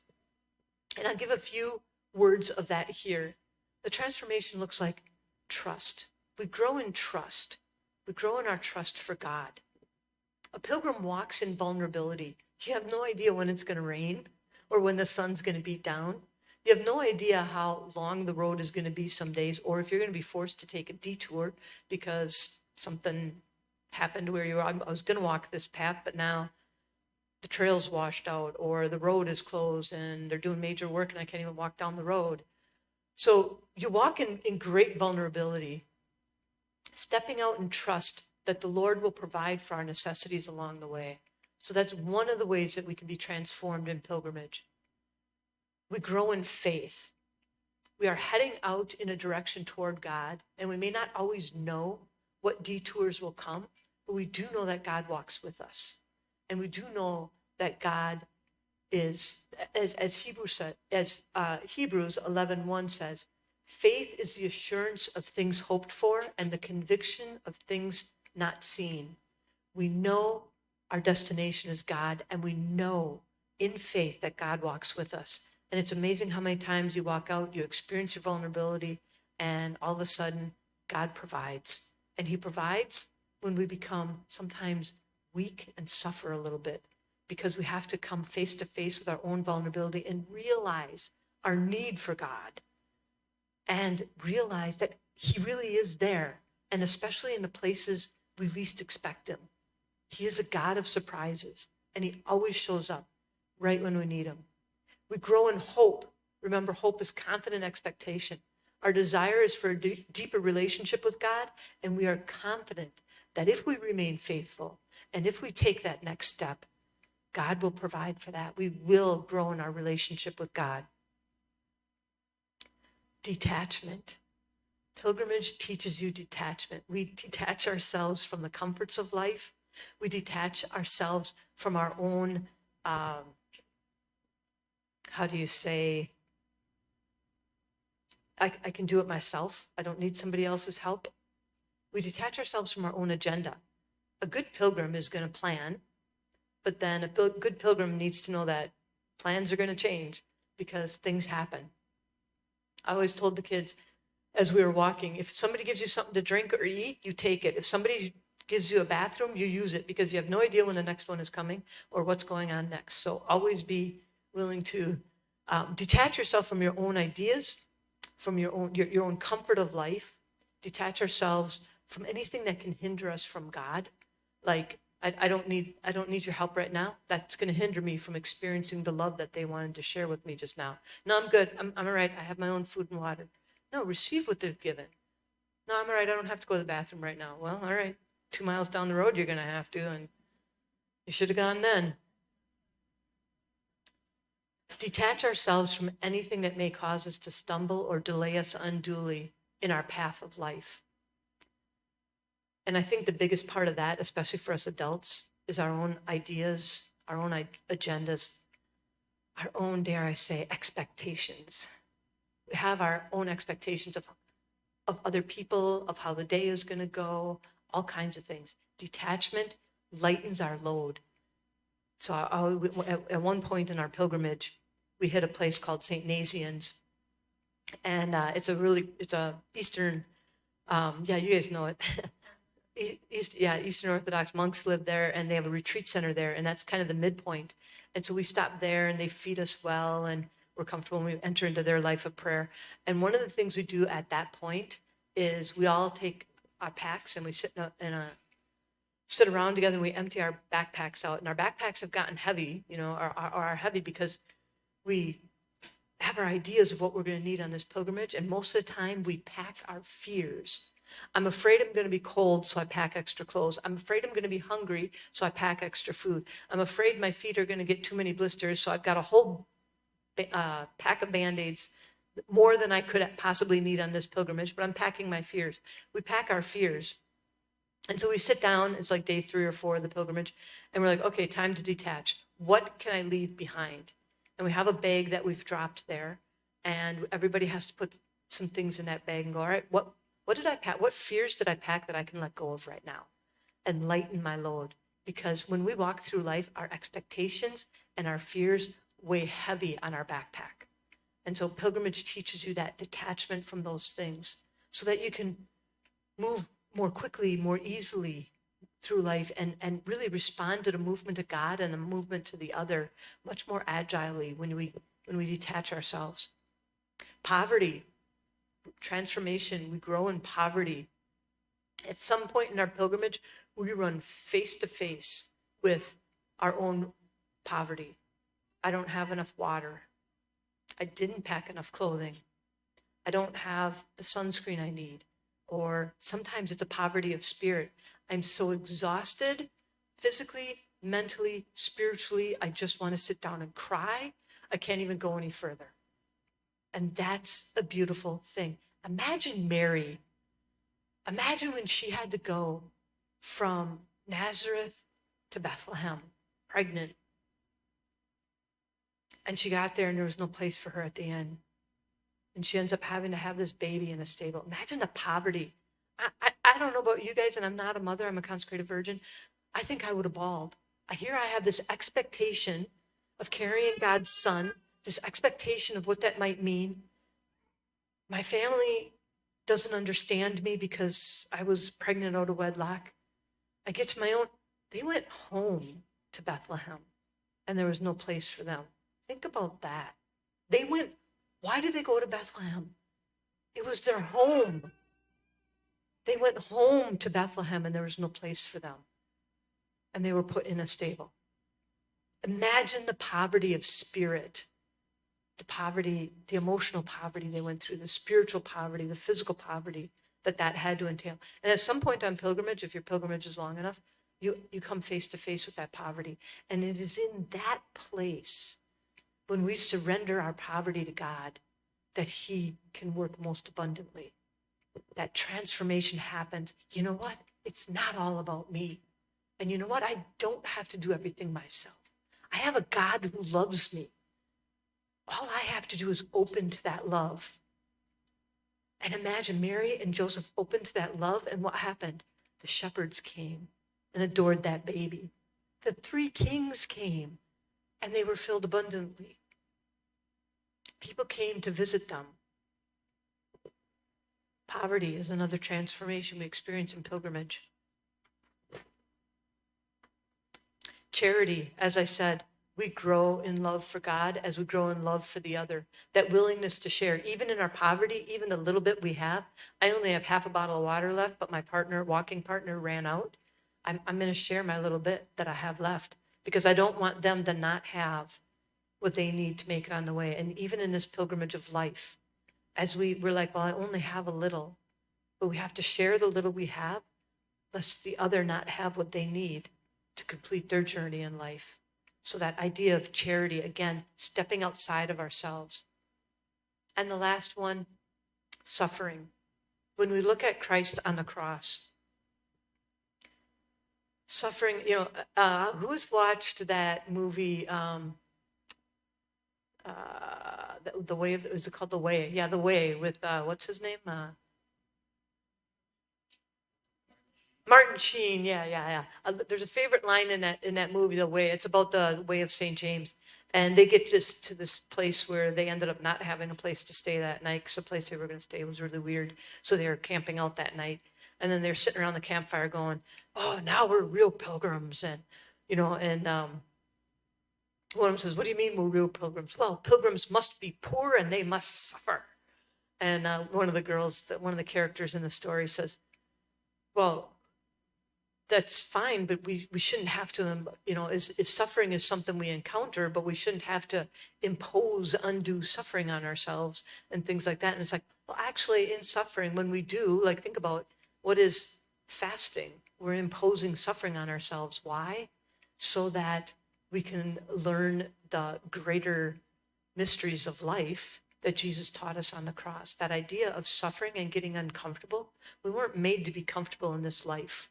And I'll give a few words of that here. The transformation looks like trust. We grow in trust. We grow in our trust for God. A pilgrim walks in vulnerability. You have no idea when it's going to rain or when the sun's going to beat down. You have no idea how long the road is going to be some days, or if you're going to be forced to take a detour because something happened where you were, I was going to walk this path, but now the trail's washed out, or the road is closed and they're doing major work and I can't even walk down the road. So you walk in great vulnerability, stepping out in trust that the Lord will provide for our necessities along the way. So that's one of the ways that we can be transformed in pilgrimage. We grow in faith. We are heading out in a direction toward God, and we may not always know what detours will come, but we do know that God walks with us. And we do know that God is, as Hebrews 11:1 says, faith is the assurance of things hoped for and the conviction of things not seen. We know our destination is God, and we know in faith that God walks with us. And it's amazing how many times you walk out, you experience your vulnerability, and all of a sudden, God provides. And he provides when we become sometimes weak and suffer a little bit, because we have to come face to face with our own vulnerability and realize our need for God and realize that he really is there. And especially in the places we least expect him. He is a God of surprises, and he always shows up right when we need him. We grow in hope. Remember, hope is confident expectation. Our desire is for a deeper relationship with God, and we are confident that if we remain faithful and if we take that next step, God will provide for that. We will grow in our relationship with God. Detachment. Pilgrimage teaches you detachment. We detach ourselves from the comforts of life. We detach ourselves from our own, how do you say, I can do it myself. I don't need somebody else's help. We detach ourselves from our own agenda. A good pilgrim is going to plan, but then a good pilgrim needs to know that plans are going to change because things happen. I always told the kids as we were walking, if somebody gives you something to drink or eat, you take it. If somebody gives you a bathroom, you use it, because you have no idea when the next one is coming or what's going on next. So always be willing to detach yourself from your own ideas, from your own comfort of life. Detach ourselves from anything that can hinder us from God. Like, I don't need your help right now. That's going to hinder me from experiencing the love that they wanted to share with me just now. No, I'm good. I'm all right. I have my own food and water. No, receive what they've given. No, I'm all right. I don't have to go to the bathroom right now. Well, all right. 2 miles down the road, you're going to have to, and you should have gone then. Detach ourselves from anything that may cause us to stumble or delay us unduly in our path of life. And I think the biggest part of that, especially for us adults, is our own ideas, our own agendas, our own, dare I say, expectations. We have our own expectations of other people, of how the day is going to go, all kinds of things. Detachment lightens our load. So at one point in our pilgrimage, we hit a place called St. Nazianz, and it's a Eastern, yeah, you guys know it. Eastern Orthodox monks live there, and they have a retreat center there, and that's kind of the midpoint. And so we stop there, and they feed us well, and we're comfortable, and we enter into their life of prayer. And one of the things we do at that point is we all take our packs, and we sit around together, and we empty our backpacks out. And our backpacks have gotten heavy, are heavy because we have our ideas of what we're going to need on this pilgrimage, and most of the time we pack our fears. I'm afraid I'm going to be cold, so I pack extra clothes. I'm afraid I'm going to be hungry, so I pack extra food. I'm afraid my feet are going to get too many blisters, so I've got a whole pack of Band-Aids, more than I could possibly need on this pilgrimage, but I'm packing my fears. We pack our fears. And so we sit down, it's like day 3 or 4 of the pilgrimage, and we're like, okay, time to detach. What can I leave behind? And we have a bag that we've dropped there, and everybody has to put some things in that bag and go, all right, what did I pack? What fears did I pack that I can let go of right now and lighten my load? Because when we walk through life, our expectations and our fears weigh heavy on our backpack. And so pilgrimage teaches you that detachment from those things so that you can move more quickly, more easily through life and really respond to the movement of God and the movement to the other much more agilely when we detach ourselves. Poverty. Transformation, we grow in poverty. At some point in our pilgrimage, we run face to face with our own poverty. I don't have enough water. I didn't pack enough clothing. I don't have the sunscreen I need. Or sometimes it's a poverty of spirit. I'm so exhausted, physically, mentally, spiritually, I just want to sit down and cry. I can't even go any further. And that's a beautiful thing. Imagine Mary. Imagine when she had to go from Nazareth to Bethlehem, pregnant. And she got there and there was no place for her at the inn. And she ends up having to have this baby in a stable. Imagine the poverty. I don't know about you guys, and I'm not a mother, I'm a consecrated virgin. I think I would have bawled. Here I have this expectation of carrying God's son, this expectation of what that might mean. My family doesn't understand me because I was pregnant out of wedlock. I get to my own, they went home to Bethlehem and there was no place for them. Think about that. Why did they go to Bethlehem? It was their home. They went home to Bethlehem and there was no place for them. And they were put in a stable. Imagine the poverty of spirit, the poverty, the emotional poverty they went through, the spiritual poverty, the physical poverty that had to entail. And at some point on pilgrimage, if your pilgrimage is long enough, you come face to face with that poverty. And it is in that place, when we surrender our poverty to God, that he can work most abundantly. That transformation happens. You know what? It's not all about me. And you know what? I don't have to do everything myself. I have a God who loves me. All I have to do is open to that love. And imagine Mary and Joseph opened to that love, and what happened? The shepherds came and adored that baby. The 3 kings came, and they were filled abundantly. People came to visit them. Poverty is another transformation we experience in pilgrimage. Charity, as I said, we grow in love for God as we grow in love for the other. That willingness to share, even in our poverty, even the little bit we have. I only have half a bottle of water left, but my walking partner ran out. I'm going to share my little bit that I have left because I don't want them to not have what they need to make it on the way. And even in this pilgrimage of life, as we're like, well, I only have a little, but we have to share the little we have, lest the other not have what they need to complete their journey in life. So that idea of charity, again, stepping outside of ourselves. And the last one, suffering. When we look at Christ on the cross, suffering, who's watched that movie, The Way of, is it called The Way? Yeah, The Way with, what's his name? Martin Sheen, yeah. There's a favorite line in that movie, The Way. It's about the Way of St. James. And they get just to this place where they ended up not having a place to stay that night because the place they were going to stay was really weird. So they were camping out that night. And then they're sitting around the campfire going, oh, now we're real pilgrims. And, one of them says, what do you mean we're real pilgrims? Well, pilgrims must be poor and they must suffer. And one of the characters in the story says, well, that's fine, but we shouldn't have to, suffering is something we encounter, but we shouldn't have to impose undue suffering on ourselves and things like that. And it's like, well, actually in suffering, when we do, like, think about what is fasting? We're imposing suffering on ourselves. Why? So that we can learn the greater mysteries of life that Jesus taught us on the cross. That idea of suffering and getting uncomfortable. We weren't made to be comfortable in this life.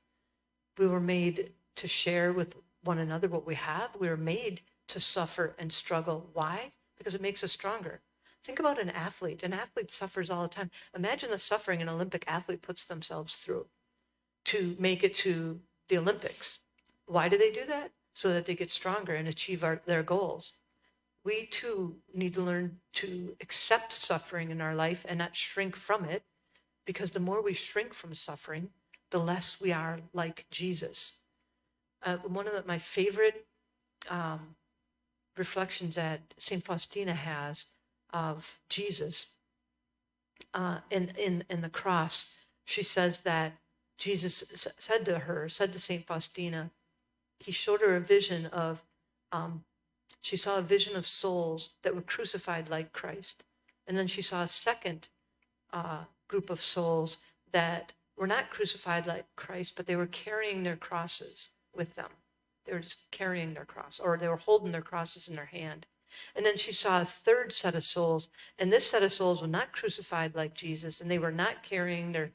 We were made to share with one another what we have. We were made to suffer and struggle. Why? Because it makes us stronger. Think about an athlete. An athlete suffers all the time. Imagine the suffering an Olympic athlete puts themselves through to make it to the Olympics. Why do they do that? So that they get stronger and achieve their goals. We too need to learn to accept suffering in our life and not shrink from it, because the more we shrink from suffering, the less we are like Jesus. One of my favorite reflections that St. Faustina has of Jesus in the cross, she says that Jesus said to St. Faustina, he showed her a vision of, she saw a vision of souls that were crucified like Christ. And then she saw a second group of souls that were not crucified like Christ, but they were carrying their crosses with them. They were just carrying their cross, or they were holding their crosses in their hand. And then she saw a third set of souls, and this set of souls were not crucified like Jesus, and they were not carrying their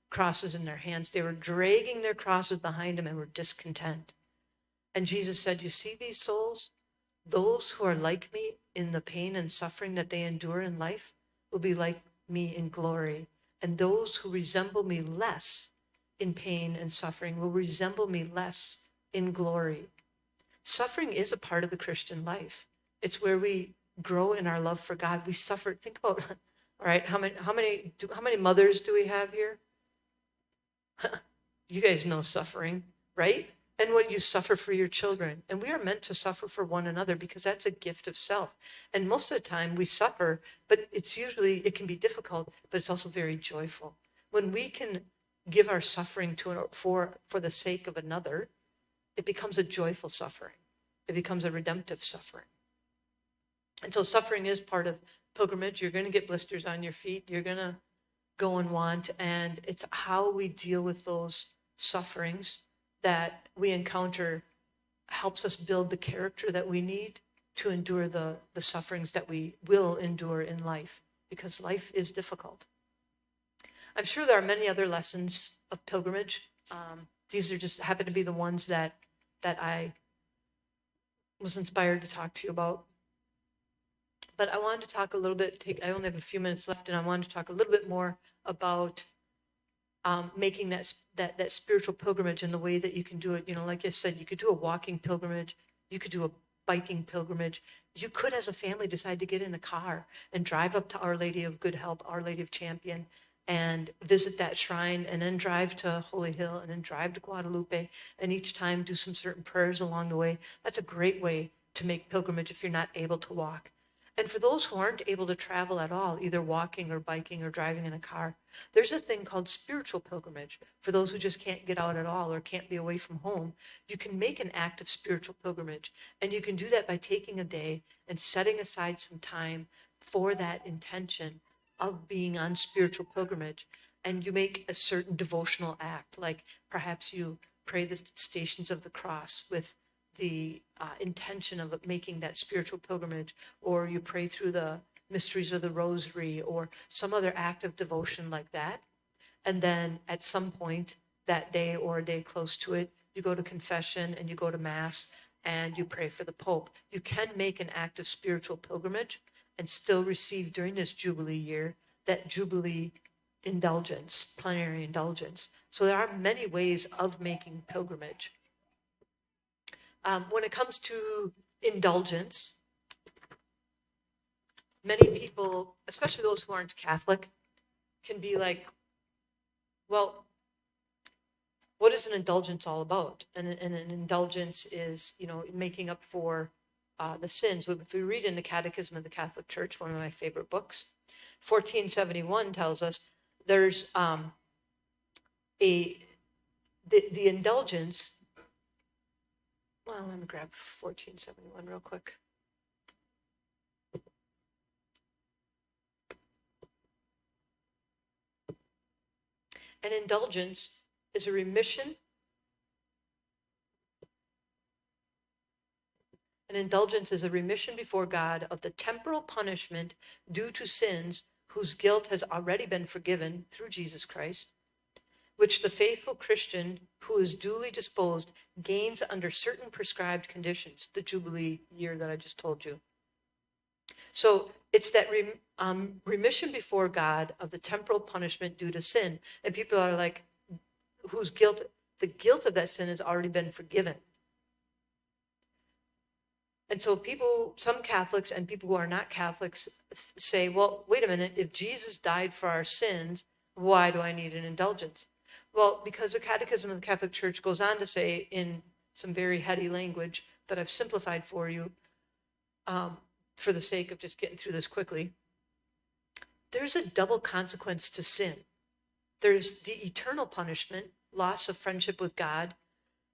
crosses in their hands. They were dragging their crosses behind them and were discontent. And Jesus said, you see these souls? Those who are like me in the pain and suffering that they endure in life will be like me in glory. And those who resemble me less in pain and suffering will resemble me less in glory. Suffering is a part of the Christian life. It's where we grow in our love for God. We suffer. Think about, all right, how many mothers do we have here? You guys know suffering, right? And what you suffer for your children. And we are meant to suffer for one another because that's a gift of self. And most of the time we suffer, but it can be difficult, but it's also very joyful. When we can give our suffering for the sake of another, it becomes a joyful suffering. It becomes a redemptive suffering. And so suffering is part of pilgrimage. You're going to get blisters on your feet. You're going to go and want, and it's how we deal with those sufferings that we encounter helps us build the character that we need to endure the sufferings that we will endure in life, because life is difficult. I'm sure there are many other lessons of pilgrimage. These are just happen to be the ones that I was inspired to talk to you about. But I wanted to talk a little bit, I only have a few minutes left, and I wanted to talk a little bit more about making that spiritual pilgrimage in the way that you can do it. You know, like I said, you could do a walking pilgrimage, you could do a biking pilgrimage. You could, as a family, decide to get in a car and drive up to Our Lady of Good Help, Our Lady of Champion, and visit that shrine, and then drive to Holy Hill, and then drive to Guadalupe, and each time do some certain prayers along the way. That's a great way to make pilgrimage if you're not able to walk. And for those who aren't able to travel at all, either walking or biking or driving in a car, there's a thing called spiritual pilgrimage. For those who just can't get out at all or can't be away from home, you can make an act of spiritual pilgrimage. And you can do that by taking a day and setting aside some time for that intention of being on spiritual pilgrimage. And you make a certain devotional act, like perhaps you pray the Stations of the Cross with the intention of making that spiritual pilgrimage, or you pray through the mysteries of the rosary or some other act of devotion like that. And then at some point that day or a day close to it, you go to confession and you go to Mass and you pray for the Pope. You can make an act of spiritual pilgrimage and still receive during this Jubilee year that Jubilee indulgence, plenary indulgence. So there are many ways of making pilgrimage. When it comes to indulgence, many people, especially those who aren't Catholic, can be like, well, what is an indulgence all about? And an indulgence is, you know, making up for the sins. If we read in the Catechism of the Catholic Church, one of my favorite books, 1471 tells us there's the indulgence. Well, let me grab 1471 real quick. An indulgence is a remission. An indulgence is a remission before God of the temporal punishment due to sins whose guilt has already been forgiven through Jesus Christ, which the faithful Christian who is duly disposed gains under certain prescribed conditions, the Jubilee year that I just told you. So it's that remission before God of the temporal punishment due to sin. And people are like, whose guilt, the guilt of that sin has already been forgiven. And so some Catholics and people who are not Catholics say, well, wait a minute, if Jesus died for our sins, why do I need an indulgence? Well, because the Catechism of the Catholic Church goes on to say in some very heady language that I've simplified for you for the sake of just getting through this quickly. There's a double consequence to sin. There's the eternal punishment, loss of friendship with God,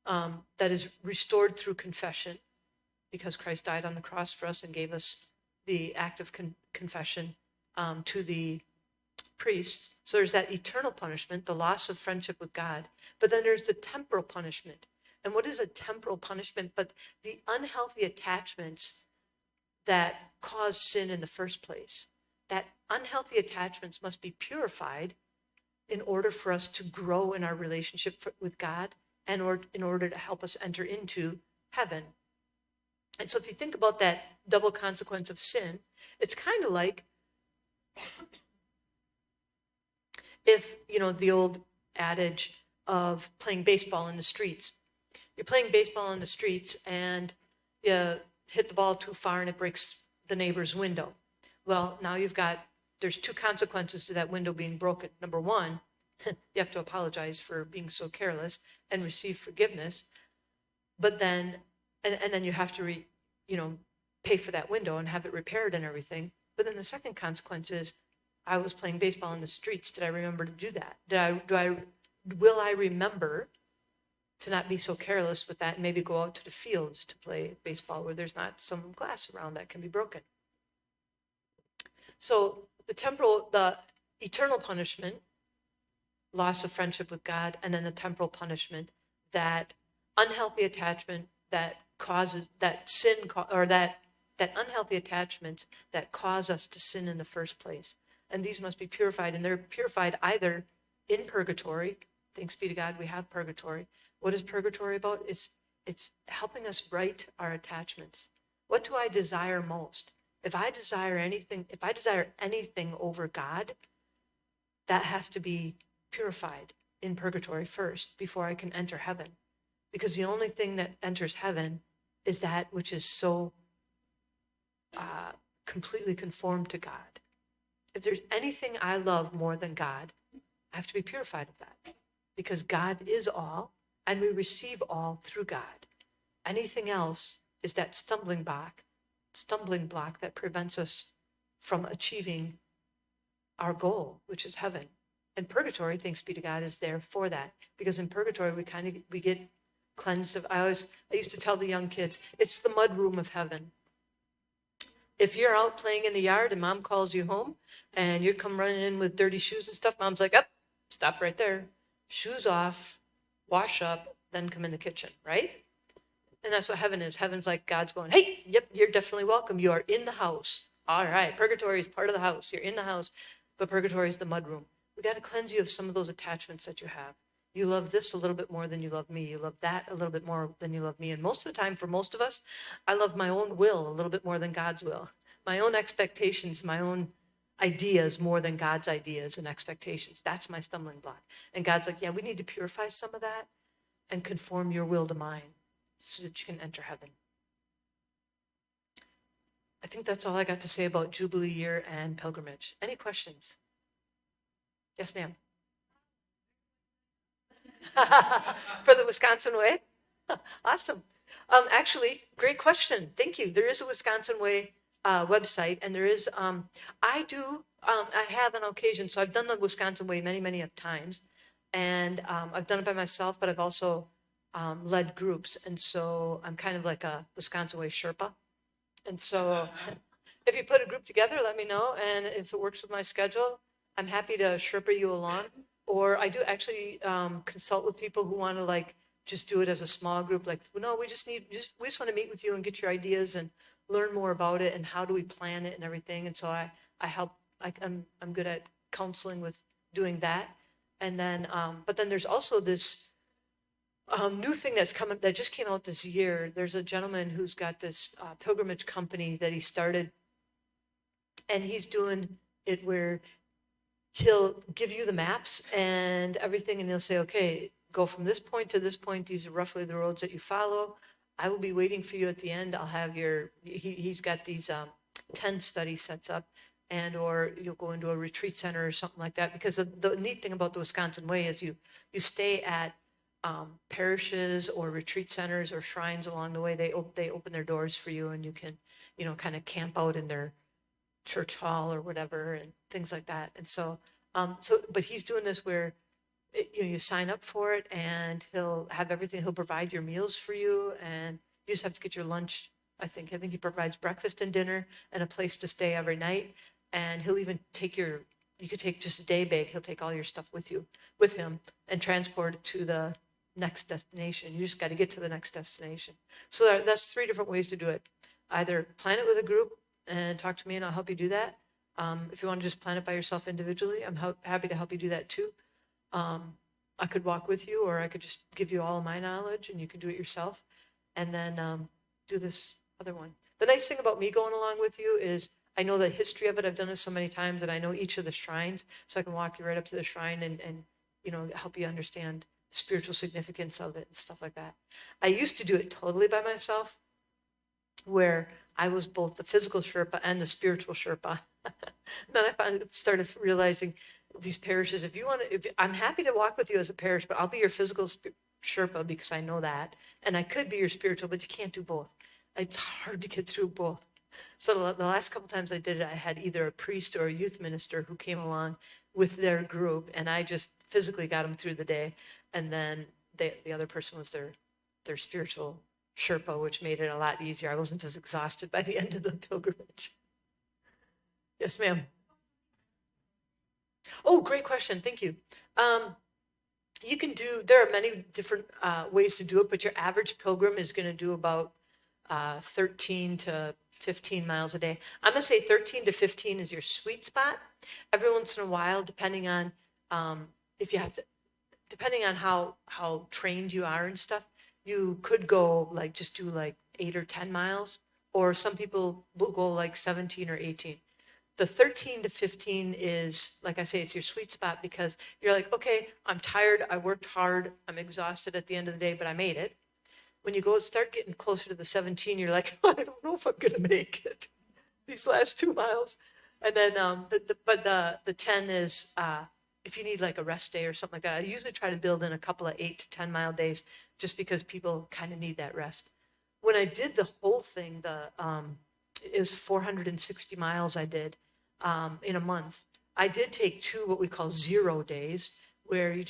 that is restored through confession, because Christ died on the cross for us and gave us the act of confession to the priest. So there's that eternal punishment, the loss of friendship with God. But then there's the temporal punishment. And what is a temporal punishment but the unhealthy attachments that cause sin in the first place? That unhealthy attachments must be purified in order for us to grow in our relationship with God and in order to help us enter into heaven. And so if you think about that double consequence of sin, it's kind of like if, you know, the old adage of playing baseball in the streets. you're playing baseball in the streets and you hit the ball too far and it breaks the neighbor's window. Well, now there's two consequences to that window being broken. Number one, you have to apologize for being so careless and receive forgiveness. But then, and then you have to pay for that window and have it repaired and everything. But then the second consequence is, I was playing baseball in the streets. Did I remember to do that? Will I remember to not be so careless with that and maybe go out to the fields to play baseball where there's not some glass around that can be broken? So the eternal punishment, loss of friendship with God, and then the temporal punishment, that unhealthy attachment that causes that sin, or that unhealthy attachments that cause us to sin in the first place. And these must be purified, and they're purified either in purgatory. Thanks be to God, we have purgatory. What is purgatory about? It's helping us right our attachments. What do I desire most? If I desire anything over God, that has to be purified in purgatory first before I can enter heaven. Because the only thing that enters heaven is that which is so completely conformed to God. If there's anything I love more than God, I have to be purified of that. Because God is all, and we receive all through God. Anything else is that stumbling block that prevents us from achieving our goal, which is heaven. And purgatory, thanks be to God, is there for that. Because in purgatory, we get cleansed of. I used to tell the young kids, it's the mud room of heaven. If you're out playing in the yard and mom calls you home and you come running in with dirty shoes and stuff, mom's like, stop right there. Shoes off, wash up, then come in the kitchen, right? And that's what heaven is. Heaven's like God's going, hey, yep, you're definitely welcome. You are in the house. All right, purgatory is part of the house. You're in the house, but purgatory is the mud room. We got to cleanse you of some of those attachments that you have. You love this a little bit more than you love me. You love that a little bit more than you love me. And most of the time, for most of us, I love my own will a little bit more than God's will. My own expectations, my own ideas more than God's ideas and expectations. That's my stumbling block. And God's like, yeah, we need to purify some of that and conform your will to mine so that you can enter heaven. I think that's all I got to say about Jubilee year and pilgrimage. Any questions? Yes, ma'am. For the Wisconsin Way? Awesome. Actually, great question. Thank you. There is a Wisconsin Way website, and there is, I have on occasion, so I've done the Wisconsin Way many, many times, and I've done it by myself, but I've also led groups, and so I'm kind of like a Wisconsin Way Sherpa. And so if you put a group together, let me know, and if it works with my schedule, I'm happy to Sherpa you along. Or I do actually consult with people who want to just do it as a small group. Like, no, we just want to meet with you and get your ideas and learn more about it and how do we plan it and everything. And so I help. I'm good at counseling with doing that. And then, but then there's also this new thing that just came out this year. There's a gentleman who's got this pilgrimage company that he started, and he's doing it where he'll give you the maps and everything, and he'll say, okay, go from this point to this point. These are roughly the roads that you follow. I will be waiting for you at the end. I'll have he's got these 10 study sets up, or you'll go into a retreat center or something like that. Because the neat thing about the Wisconsin Way is you stay at parishes or retreat centers or shrines along the way. They open their doors for you, and you can, kind of camp out in their church hall or whatever and things like that. And so, but he's doing this where, you sign up for it, and he'll have everything. He'll provide your meals for you, and you just have to get your lunch. I think he provides breakfast and dinner and a place to stay every night. And he'll even you could take just a day bag. He'll take all your stuff with him and transport it to the next destination. You just got to get to the next destination. So that's 3 different ways to do it. Either plan it with a group and talk to me, and I'll help you do that. If you want to just plan it by yourself individually, I'm happy to help you do that too. I could walk with you, or I could just give you all of my knowledge and you could do it yourself, and then do this other one. The nice thing about me going along with you is I know the history of it. I've done it so many times, and I know each of the shrines, so I can walk you right up to the shrine and help you understand spiritual significance of it and stuff like that. I used to do it totally by myself, where I was both the physical Sherpa and the spiritual Sherpa. Then I started realizing these parishes, if I'm happy to walk with you as a parish, but I'll be your physical Sherpa because I know that. And I could be your spiritual, but you can't do both. It's hard to get through both. So the last couple times I did it, I had either a priest or a youth minister who came along with their group, and I just physically got them through the day. And then the other person was their spiritual Sherpa, which made it a lot easier. I wasn't as exhausted by the end of the pilgrimage. Yes, ma'am. Oh, great question. Thank you. There are many different ways to do it, but your average pilgrim is going to do about 13 to 15 miles a day. I'm going to say 13 to 15 is your sweet spot. Every once in a while, depending on depending on how trained you are and stuff, you could go just do 8 or 10 miles, or some people will go 17 or 18. The 13 to 15 is, like I say, it's your sweet spot because you're like, okay, I'm tired, I worked hard, I'm exhausted at the end of the day, but I made it. When you start getting closer to the 17, you're like, I don't know if I'm going to make it these last 2 miles. And then, the 10 is, if you need a rest day or something like that. I usually try to build in a couple of 8 to 10 mile days just because people kind of need that rest. When I did the whole thing, it was 460 miles I did in a month. I did take 2 what we call 0 days, where you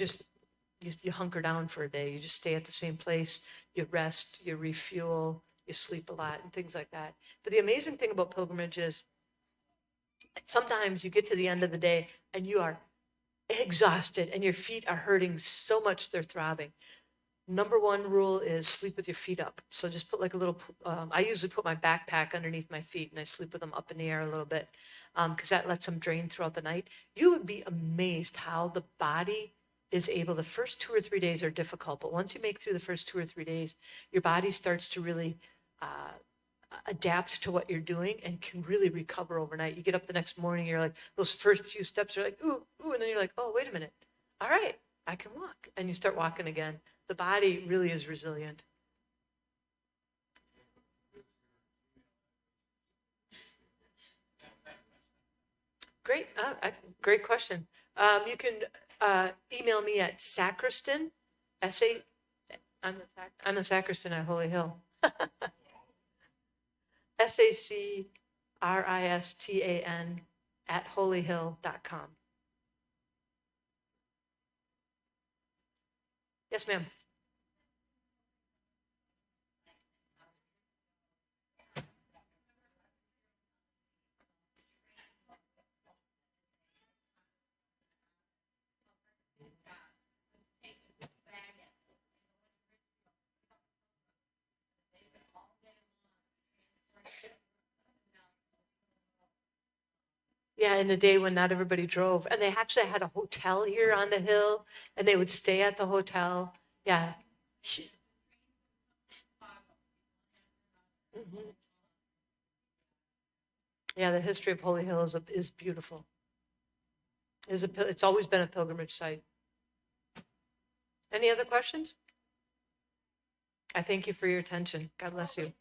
hunker down for a day. You just stay at the same place, you rest, you refuel, you sleep a lot and things like that. But the amazing thing about pilgrimage is sometimes you get to the end of the day and you are exhausted and your feet are hurting so much they're throbbing. Number 1 rule is sleep with your feet up. So just put a little, I usually put my backpack underneath my feet and I sleep with them up in the air a little bit because that lets them drain throughout the night. You would be amazed how the body is able, the first 2 or 3 days are difficult, but once you make through the first 2 or 3 days, your body starts to really adapt to what you're doing and can really recover overnight. You get up the next morning, you're like, those first few steps are like, ooh, and then you're like, oh, wait a minute. All right, I can walk. And you start walking again. The body really is resilient. Great, great question. You can email me at sacristan, I'm the sacristan at Holy Hill. SACRISTAN at holyhill.com. Yes, ma'am. Yeah, in the day when not everybody drove. And they actually had a hotel here on the hill, and they would stay at the hotel. Yeah. Mhm. Yeah, the history of Holy Hill is beautiful. It's always been a pilgrimage site. Any other questions? I thank you for your attention. God bless you.